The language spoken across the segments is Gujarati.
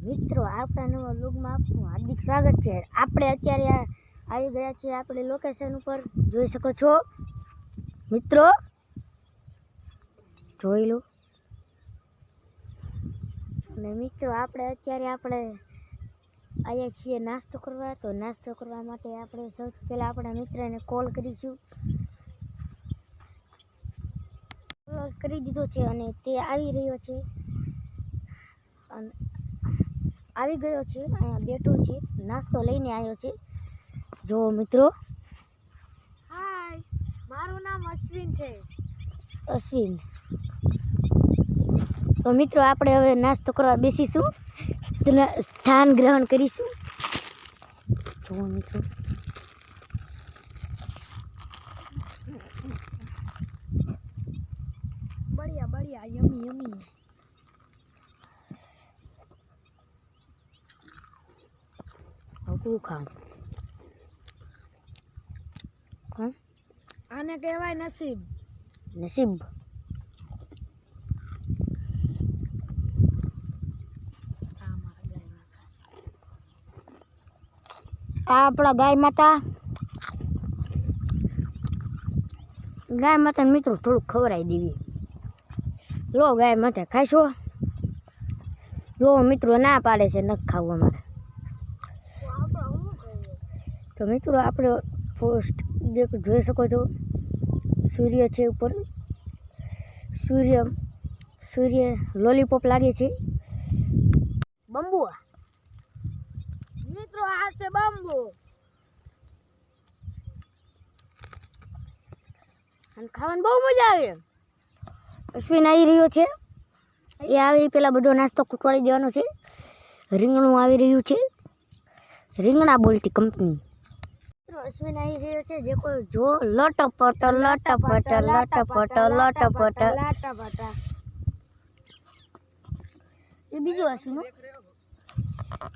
મિત્રો આપણા નવા વ્લોગમાં આપનું હાર્દિક સ્વાગત છે। આપણે અત્યારે આવી ગયા છીએ આપણે લોકેશન ઉપર, જોઈ શકો છો મિત્રો, જોઈ લો। અને મિત્રો આપણે અત્યારે આવ્યા છીએ નાસ્તો કરવા। તો નાસ્તો કરવા માટે આપણે સૌથી પહેલાં આપણા મિત્રને કોલ કરીશું। કોલ કરી દીધો છે અને તે આવી રહ્યો છે, આવી ગયો છે, અહીંયા બેઠો છે, નાસ્તો લઈને આવ્યો છે। જો મિત્રો, હાય, મારું નામ અશ્વિન છે। અશ્વિન। તો મિત્રો આપણે હવે નાસ્તો કરવા બેસીશું, સ્થાન ગ્રહણ કરીશું। જો મિત્રો, बढ़िया बढ़िया, यमी यमी। હું ખાઉં? આને કહેવાય નસીબ। નસીબ। આ આપણા ગાય માતા મિત્રો થોડુંક ખવડાવી દેવી। લો ગાય માતા ખાશો? જો મિત્રો ના પાડે છે નથી ખાવું અમારે। તો મિત્રો આપણે પોસ્ટ જોઈ શકો છો, સૂર્ય છે ઉપર, સૂર્ય લોલીપોપ લાગે છે। બંબુ મિત્રો આ છે બાંબુ, અને ખાવાની બહુ મજા આવે। અશ્વિન આવી રહ્યો છે, એ આવી પેલા બધો નાસ્તો ખૂટવાડી દેવાનો છે। રીંગણું આવી રહ્યું છે, રીંગણા બોલતી કંપની। અશ્વિન આવી રહ્યો છે, જે કોઈ જો લટપટ લટપટ લટપટ લટપટ। લાટાપાટા। એ બીજો અશ્વિન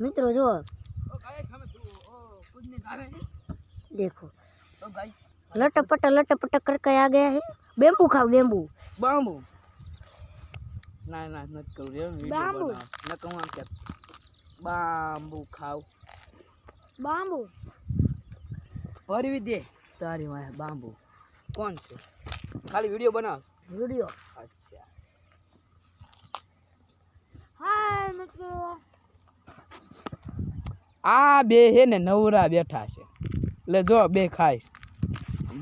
મિત્રો, જો देखो लटपट लटपट करके आ गया है। बेम्बू खाओ, बेम्बू बाम्बू ना ना मत करो रे, बाम्बू न कहूं क्या बाम्बू खाओ। बाम्बू और भी दे तारी वहाँ बाम्बू कौन से? खाली वीडियो बनाओ, वीडियो। अच्छा हाय મિત્રો, आ बे है ने नवरा बैठा છે, ले जो बे खाय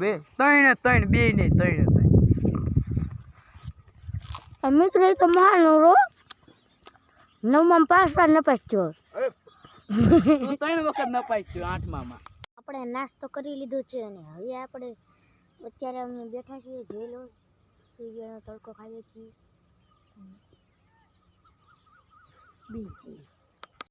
बे ત્રણ બે ને ત્રણ। મિત્રો એ તો માનો રો નવમાં 5 વાર નપાસ્યો। તું ત્રણ વખત નપાસ્યો, આઠમાં આપણે નાસ્તો કરી લીધો છે અને હવે આપણે અત્યારે અમે બેઠા છીએ। જોઈ લો, સૂર્યનો તડકો ખાઈએ છીએ। બીજી